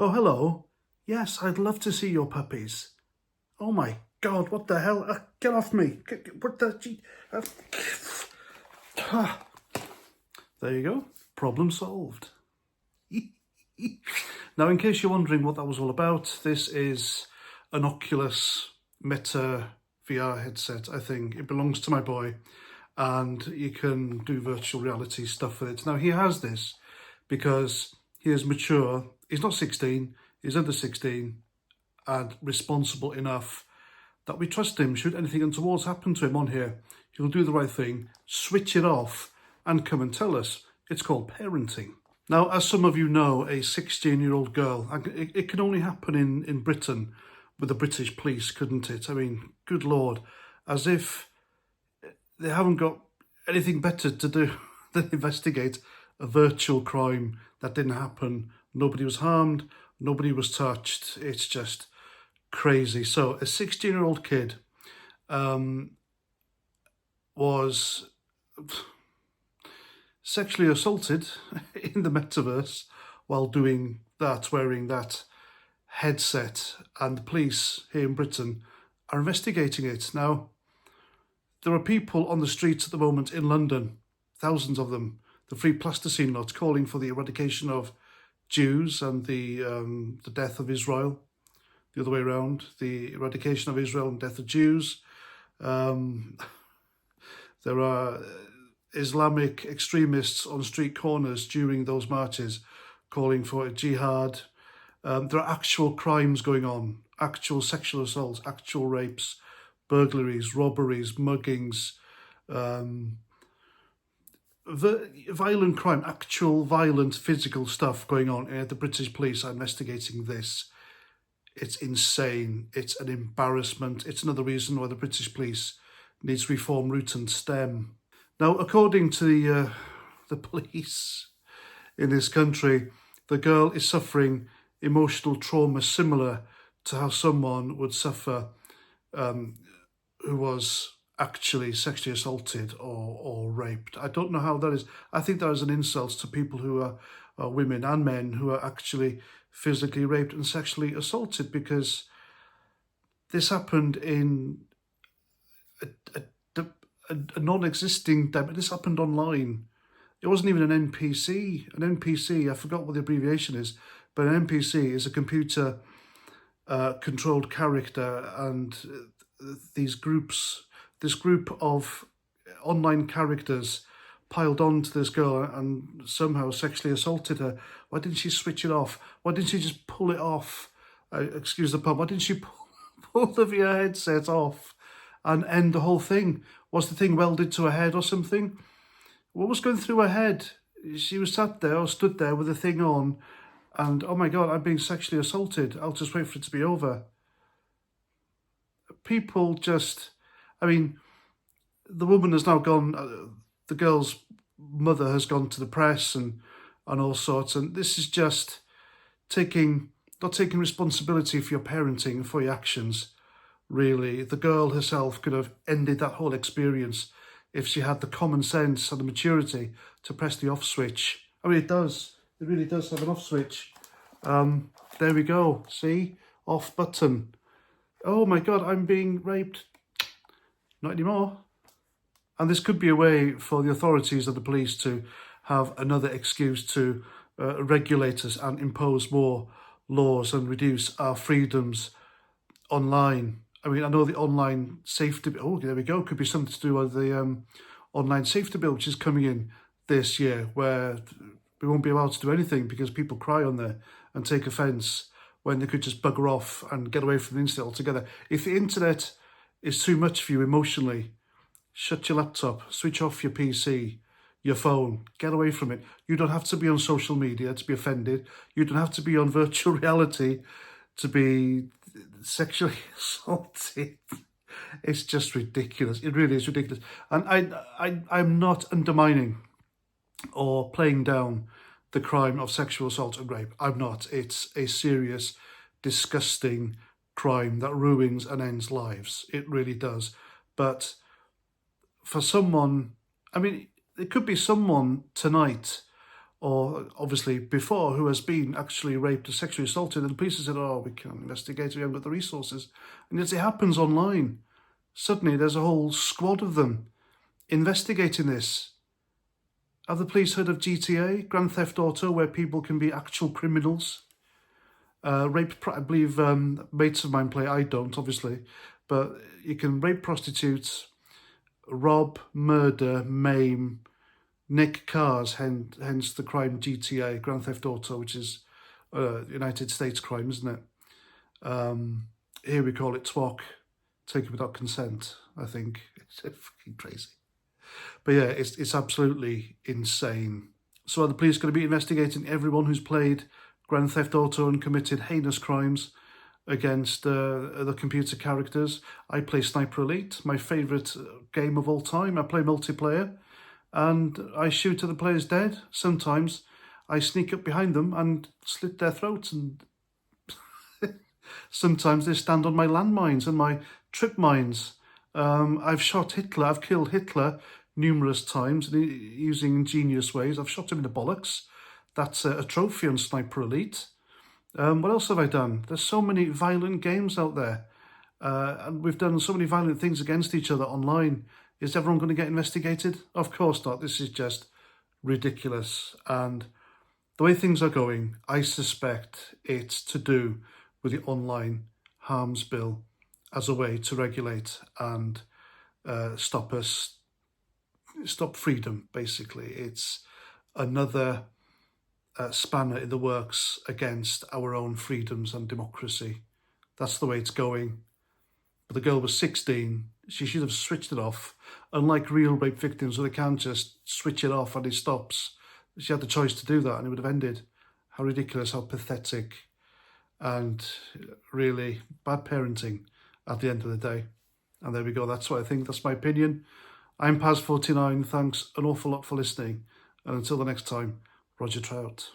Oh, hello. Yes, I'd love to see your puppies. Oh my God, what the hell? Get off me. What the... There you go. Problem solved. Now, in case you're wondering what that was all about, this is an Oculus Meta VR headset, I think. It belongs to my boy, and you can do virtual reality stuff with it. Now, he has this because he is mature. He's not 16, he's under 16, and responsible enough that we trust him. Should anything untoward happen to him on here, he'll do the right thing, switch it off, and come and tell us. It's called parenting. Now, as some of you know, a 16-year-old girl, it can only happen in Britain with the British police, couldn't it? I mean, good Lord, as if they haven't got anything better to do than investigate a virtual crime that didn't happen. Nobody was harmed, nobody was touched. It's just crazy. So a 16-year-old kid was sexually assaulted in the metaverse while doing that, wearing that headset, and the police here in Britain are investigating it. Now, there are people on the streets at the moment in London, thousands of them, the Free Plasticine lot, calling for the eradication of Jews and the death of Israel. The other way around, the eradication of Israel and death of Jews. There are Islamic extremists on street corners during those marches calling for a jihad. There are actual crimes going on, actual sexual assaults, actual rapes, burglaries, robberies, muggings, violent crime, actual violent physical stuff going on. The British police are investigating this. It's insane. It's an embarrassment. It's another reason why the British police needs to reform root and stem. Now, according to the police in this country, the girl is suffering emotional trauma similar to how someone would suffer who was actually sexually assaulted or raped. I don't know how that is. I think that is an insult to people who are women and men who are actually physically raped and sexually assaulted, because this happened in a non-existing, this happened online. It wasn't even an NPC. An NPC, I forgot what the abbreviation is, but an NPC is a computer controlled character, and this group of online characters piled on to this girl and somehow sexually assaulted her. Why didn't she switch it off? Why didn't she just pull it off? Excuse the pun. Why didn't she pull the VR headset off and end the whole thing? Was the thing welded to her head or something? What was going through her head? She was sat there or stood there with the thing on, and oh my God, I'm being sexually assaulted. I'll just wait for it to be over. People just, I mean, the woman has now gone, the girl's mother has gone to the press and all sorts, and this is just not taking responsibility for your parenting and for your actions, really. The girl herself could have ended that whole experience if she had the common sense and the maturity to press the off switch. I mean, it does. It really does have an off switch. There we go. See? Off button. Oh my God, I'm being raped. Not anymore. And this could be a way for the authorities and the police to have another excuse to regulate us and impose more laws and reduce our freedoms online. I mean, I know the online safety... Oh, there we go. Could be something to do with the online safety bill, which is coming in this year, where we won't be allowed to do anything because people cry on there and take offence when they could just bugger off and get away from the internet altogether. If the internet is too much for you emotionally, shut your laptop, switch off your PC, your phone, get away from it. You don't have to be on social media to be offended. You don't have to be on virtual reality to be sexually assaulted. It's just ridiculous. It really is ridiculous. And I'm not undermining or playing down the crime of sexual assault and rape. I'm not. It's a serious, disgusting crime that ruins and ends lives. It really does. But for someone, I mean, it could be someone tonight or obviously before, who has been actually raped or sexually assaulted, and the police have said, oh, we can't investigate, we haven't got the resources. And yet it happens online. Suddenly there's a whole squad of them investigating this. Have the police heard of GTA, Grand Theft Auto, where people can be actual criminals? Rape, I believe mates of mine play, I don't, obviously, but you can rape prostitutes, rob, murder, maim, nick cars, hence the crime GTA, Grand Theft Auto, which is United States crime, isn't it? Here we call it TWOC, taken without consent, I think. It's fucking crazy. But yeah, it's absolutely insane. So are the police going to be investigating everyone who's played Grand Theft Auto and committed heinous crimes against the computer characters? I play Sniper Elite, my favourite game of all time. I play multiplayer, and I shoot till the player's dead. Sometimes I sneak up behind them and slit their throats, and sometimes they stand on my landmines and my trip mines. I've shot Hitler, I've killed Hitler numerous times using ingenious ways. I've shot him in the bollocks. That's a trophy on Sniper Elite. What else have I done? There's so many violent games out there. And we've done so many violent things against each other online. Is everyone going to get investigated? Of course not. This is just ridiculous. And the way things are going, I suspect it's to do with the online harms bill as a way to regulate and stop freedom, basically. It's another spanner in the works against our own freedoms and democracy. That's the way it's going. But the girl was 16. She should have switched it off. Unlike real rape victims, where they can't just switch it off and it stops. She had the choice to do that and it would have ended. How ridiculous, how pathetic, and really bad parenting at the end of the day. And there we go. That's what I think. That's my opinion. I'm Paz49. Thanks an awful lot for listening. And until the next time, Roger Trout.